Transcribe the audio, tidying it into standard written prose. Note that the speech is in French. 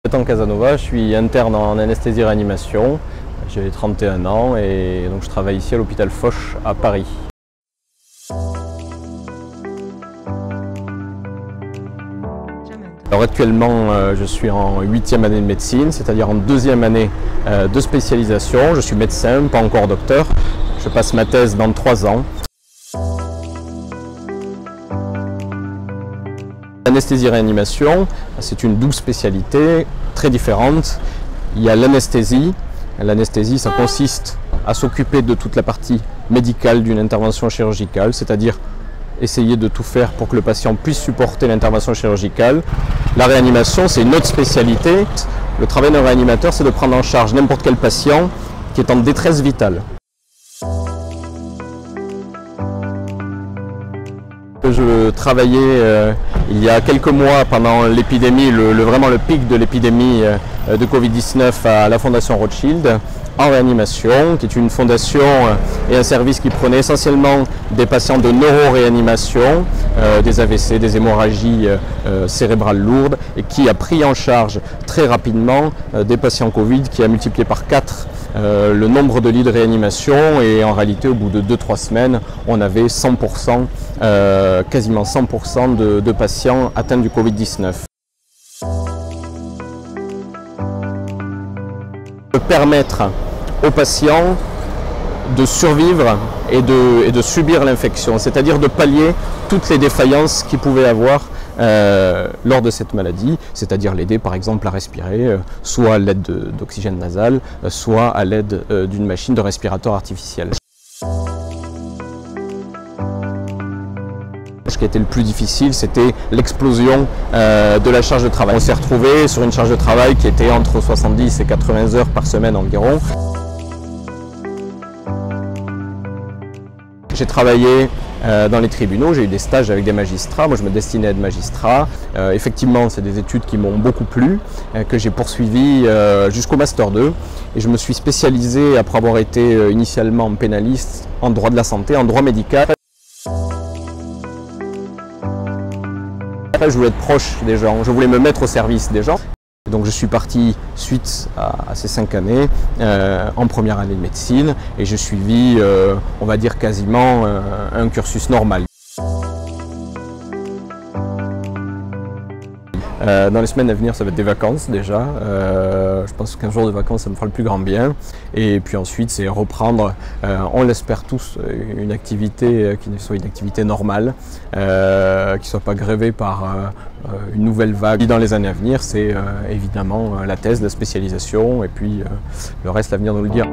Gaëtan Casanova, je suis interne en anesthésie-réanimation, j'ai 31 ans et donc je travaille ici à l'hôpital Foch à Paris. Alors actuellement, je suis en 8e année de médecine, c'est-à-dire en 2e année de spécialisation. Je suis médecin, pas encore docteur. Je passe ma thèse dans 3 ans. L'anesthésie-réanimation, c'est une double spécialité très différente. Il y a l'anesthésie. L'anesthésie, ça consiste à s'occuper de toute la partie médicale d'une intervention chirurgicale, c'est-à-dire essayer de tout faire pour que le patient puisse supporter l'intervention chirurgicale. La réanimation, c'est une autre spécialité. Le travail d'un réanimateur, c'est de prendre en charge n'importe quel patient qui est en détresse vitale. Je travaillais il y a quelques mois pendant l'épidémie, vraiment le pic de l'épidémie de Covid-19 à la Fondation Rothschild en réanimation, qui est une fondation et un service qui prenait essentiellement des patients de neuroréanimation, des AVC, des hémorragies cérébrales lourdes, et qui a pris en charge très rapidement des patients Covid, qui a multiplié par 4 le nombre de lits de réanimation, et en réalité au bout de 2-3 semaines on avait 100%, quasiment 100% de patients atteints du Covid-19. Permettre aux patients de survivre et de subir l'infection, c'est-à-dire de pallier toutes les défaillances qu'ils pouvaient avoir lors de cette maladie, c'est-à-dire l'aider par exemple à respirer, soit à l'aide d'oxygène nasal, soit à l'aide d'une machine de respirateur artificiel. Ce qui était le plus difficile, c'était l'explosion de la charge de travail. On s'est retrouvé sur une charge de travail qui était entre 70 et 80 heures par semaine environ. J'ai travaillé dans les tribunaux, j'ai eu des stages avec des magistrats. Moi, je me destinais à être magistrat. Effectivement, c'est des études qui m'ont beaucoup plu, que j'ai poursuivi jusqu'au Master 2. Et je me suis spécialisé, après avoir été initialement pénaliste, en droit de la santé, en droit médical. Je voulais être proche des gens, je voulais me mettre au service des gens. Donc je suis parti suite à ces 5 années en première année de médecine et j'ai suivi, on va dire quasiment un cursus normal. Dans les semaines à venir, ça va être des vacances déjà. Je pense que 15 jours de vacances, ça me fera le plus grand bien. Et puis ensuite, c'est reprendre, on l'espère tous, une activité qui soit une activité normale, qui ne soit pas grévée par une nouvelle vague. Dans les années à venir, c'est évidemment la thèse, la spécialisation, et puis le reste, l'avenir nous le dira.